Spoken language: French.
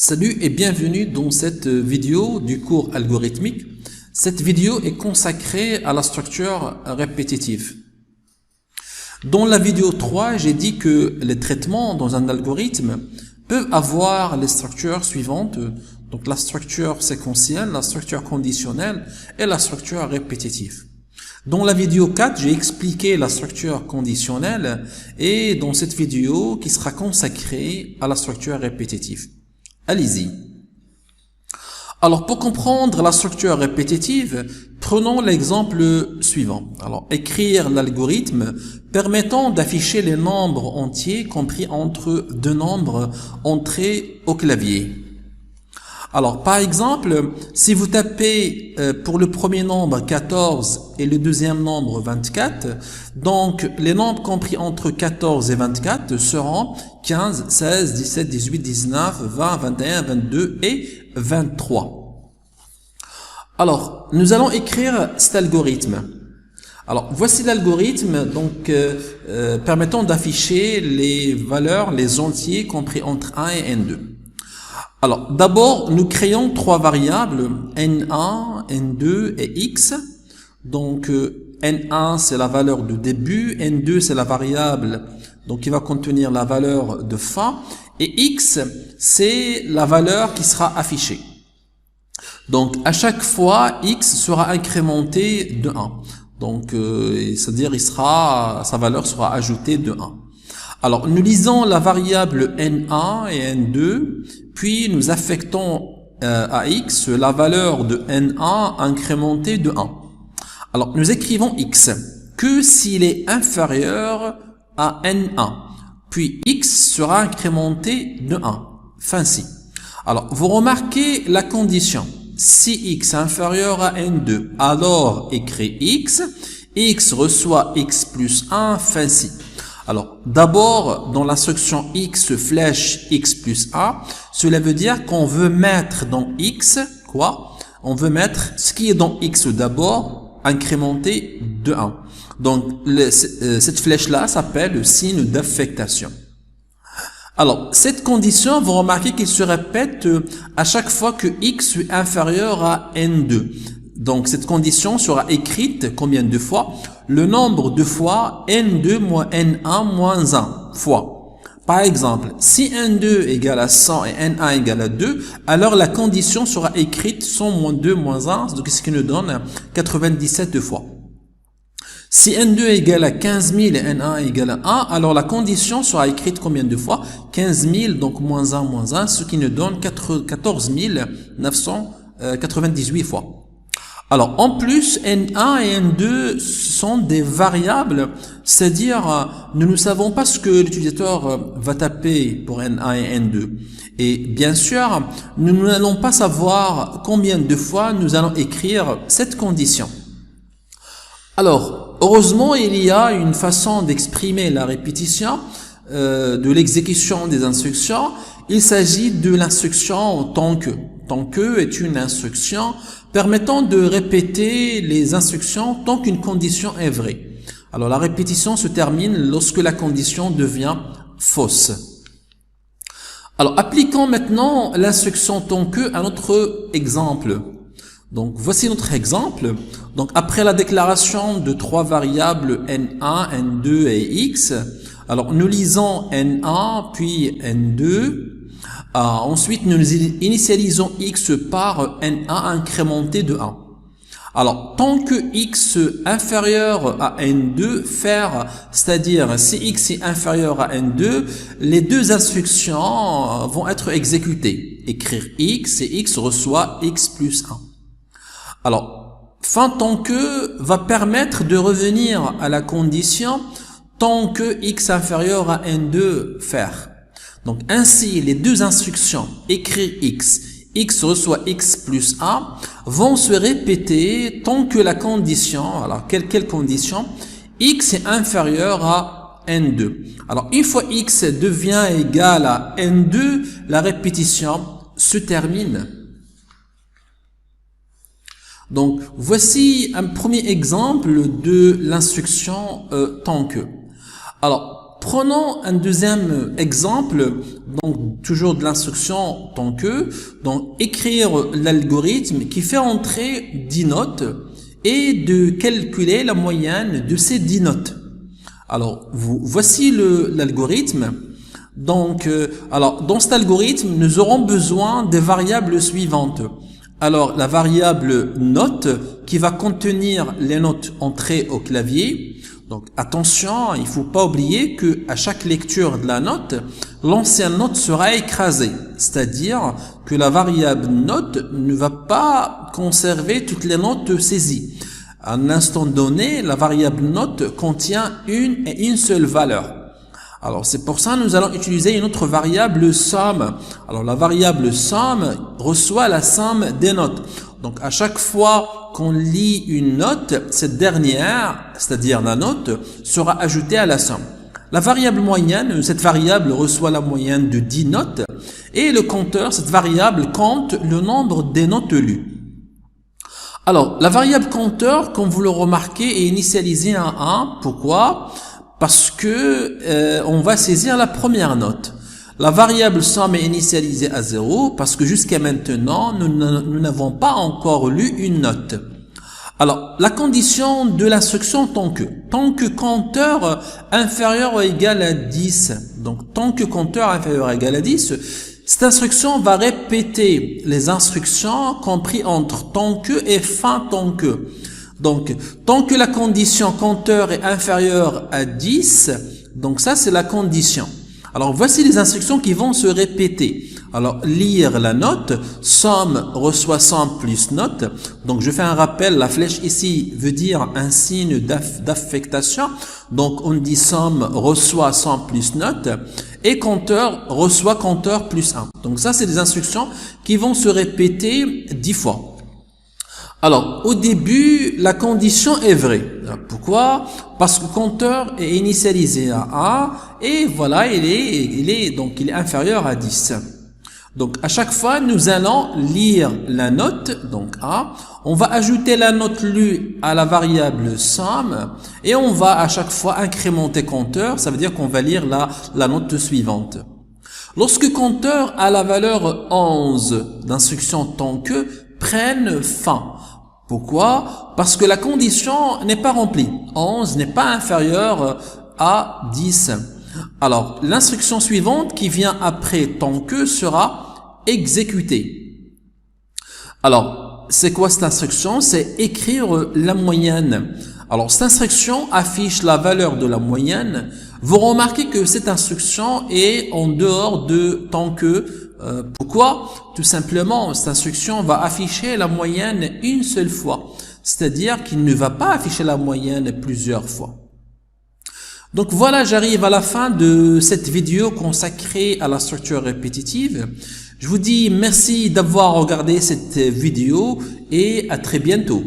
Salut et bienvenue dans cette vidéo du cours algorithmique. Cette vidéo est consacrée à la structure répétitive. Dans la vidéo 3, j'ai dit que les traitements dans un algorithme peuvent avoir les structures suivantes, donc la structure séquentielle, la structure conditionnelle et la structure répétitive. Dans la vidéo 4, j'ai expliqué la structure conditionnelle et dans cette vidéo qui sera consacrée à la structure répétitive. Allez-y. Alors, pour comprendre la structure répétitive, prenons l'exemple suivant. Alors, écrire l'algorithme permettant d'afficher les nombres entiers compris entre deux nombres entrés au clavier. Alors, par exemple, si vous tapez pour le premier nombre 14 et le deuxième nombre 24, donc les nombres compris entre 14 et 24 seront 15, 16, 17, 18, 19, 20, 21, 22 et 23. Alors, nous allons écrire cet algorithme. Alors, voici l'algorithme donc permettant d'afficher les valeurs, les entiers compris entre 1 et N2. Alors, d'abord, nous créons trois variables, N1, N2 et X. Donc, N1, c'est la valeur de début, N2, c'est la variable donc qui va contenir la valeur de fin, et X, c'est la valeur qui sera affichée. Donc, à chaque fois, X sera incrémenté de 1. Donc, c'est-à-dire sa valeur sera ajoutée de 1. Alors, nous lisons la variable N1 et N2, puis nous affectons à X la valeur de N1 incrémentée de 1. Alors, nous écrivons X que s'il est inférieur à N1, puis X sera incrémenté de 1. Fin si. Alors, vous remarquez la condition. Si X est inférieur à N2, alors écrit X reçoit X plus 1, fin si. Alors, d'abord, dans l'instruction X flèche X plus 1, cela veut dire qu'on veut mettre dans X, quoi? On veut mettre ce qui est dans X d'abord, incrémenté de 1. Donc, cette flèche-là s'appelle le signe d'affectation. Alors, cette condition, vous remarquez qu'il se répète à chaque fois que X est inférieur à N2. Donc, cette condition sera écrite combien de fois? Le nombre de fois N2 moins N1 moins 1 fois. Par exemple, si N2 égale à 100 et N1 égale à 2, alors la condition sera écrite 100 moins 2 moins 1, donc ce qui nous donne 97 fois. Si N2 égale à 15 000 et N1 égale à 1, alors la condition sera écrite combien de fois? 15 000, donc moins 1, ce qui nous donne 14 998 fois. Alors, en plus, N1 et N2 sont des variables, c'est-à-dire, nous ne savons pas ce que l'utilisateur va taper pour N1 et N2. Et bien sûr, nous n'allons pas savoir combien de fois nous allons écrire cette condition. Alors, heureusement, il y a une façon d'exprimer la répétition de l'exécution des instructions. Il s'agit de l'instruction tant que. Tant que est une instruction permettant de répéter les instructions tant qu'une condition est vraie. Alors, la répétition se termine lorsque la condition devient fausse. Alors, appliquons maintenant l'instruction tant que à notre exemple. Donc, voici notre exemple. Donc, après la déclaration de trois variables N1, N2 et X, alors nous lisons N1 puis N2. Ensuite, nous initialisons X par N1 incrémenté de 1. Alors, tant que X inférieur à N2, faire, c'est-à-dire si X est inférieur à N2, les deux instructions vont être exécutées. Écrire X et X reçoit X plus 1. Alors, fin tant que va permettre de revenir à la condition tant que X inférieur à N2 faire. Donc, ainsi, les deux instructions écrire X reçoit X plus 1 vont se répéter tant que la condition, alors quelle condition? X est inférieur à N2. Alors, une fois X devient égal à N2, la répétition se termine. Donc, voici un premier exemple de l'instruction tant que. Alors, prenons un deuxième exemple, donc toujours de l'instruction tant que, donc écrire l'algorithme qui fait entrer 10 notes et de calculer la moyenne de ces 10 notes. Alors, voici l'algorithme. Donc, alors dans cet algorithme, nous aurons besoin des variables suivantes. Alors, la variable note qui va contenir les notes entrées au clavier. Donc, attention, il faut pas oublier que à chaque lecture de la note, l'ancienne note sera écrasée. C'est-à-dire que la variable note ne va pas conserver toutes les notes saisies. À un instant donné, la variable note contient une et une seule valeur. Alors, c'est pour ça que nous allons utiliser une autre variable somme. Alors, la variable somme reçoit la somme des notes. Donc, à chaque fois qu'on lit une note, cette dernière, c'est-à-dire la note, sera ajoutée à la somme. La variable moyenne, cette variable reçoit la moyenne de 10 notes. Et le compteur, cette variable, compte le nombre des notes lues. Alors, la variable compteur, comme vous le remarquez, est initialisée à 1. Pourquoi? Parce que on va saisir la première note. La variable somme est initialisée à 0 parce que jusqu'à maintenant, nous n'avons pas encore lu une note. Alors, la condition de l'instruction tant que compteur inférieur ou égal à 10, donc tant que compteur inférieur ou égal à 10, cette instruction va répéter les instructions comprises entre tant que et fin tant que. Donc, tant que la condition compteur est inférieure à 10, donc ça c'est la condition. Alors, voici les instructions qui vont se répéter. Alors, lire la note, somme reçoit somme plus note. Donc, je fais un rappel, la flèche ici veut dire un signe d'affectation. Donc, on dit somme reçoit somme plus note et compteur reçoit compteur plus 1. Donc, ça, c'est des instructions qui vont se répéter 10 fois. Alors, au début, la condition est vraie. Pourquoi? Parce que le compteur est initialisé à 1 et voilà, il est inférieur à 10. Donc, à chaque fois, nous allons lire la note, donc A. On va ajouter la note lue à la variable somme et on va à chaque fois incrémenter compteur. Ça veut dire qu'on va lire la note suivante. Lorsque compteur a la valeur 11 d'instruction tant que prenne fin. Pourquoi? Parce que la condition n'est pas remplie. 11 n'est pas inférieur à 10. Alors, l'instruction suivante qui vient après tant que sera exécutée. Alors, c'est quoi cette instruction? C'est écrire la moyenne. Alors, cette instruction affiche la valeur de la moyenne. Vous remarquez que cette instruction est en dehors de tant que. Pourquoi? Tout simplement, cette instruction va afficher la moyenne une seule fois. C'est-à-dire qu'il ne va pas afficher la moyenne plusieurs fois. Donc voilà, j'arrive à la fin de cette vidéo consacrée à la structure répétitive. Je vous dis merci d'avoir regardé cette vidéo et à très bientôt.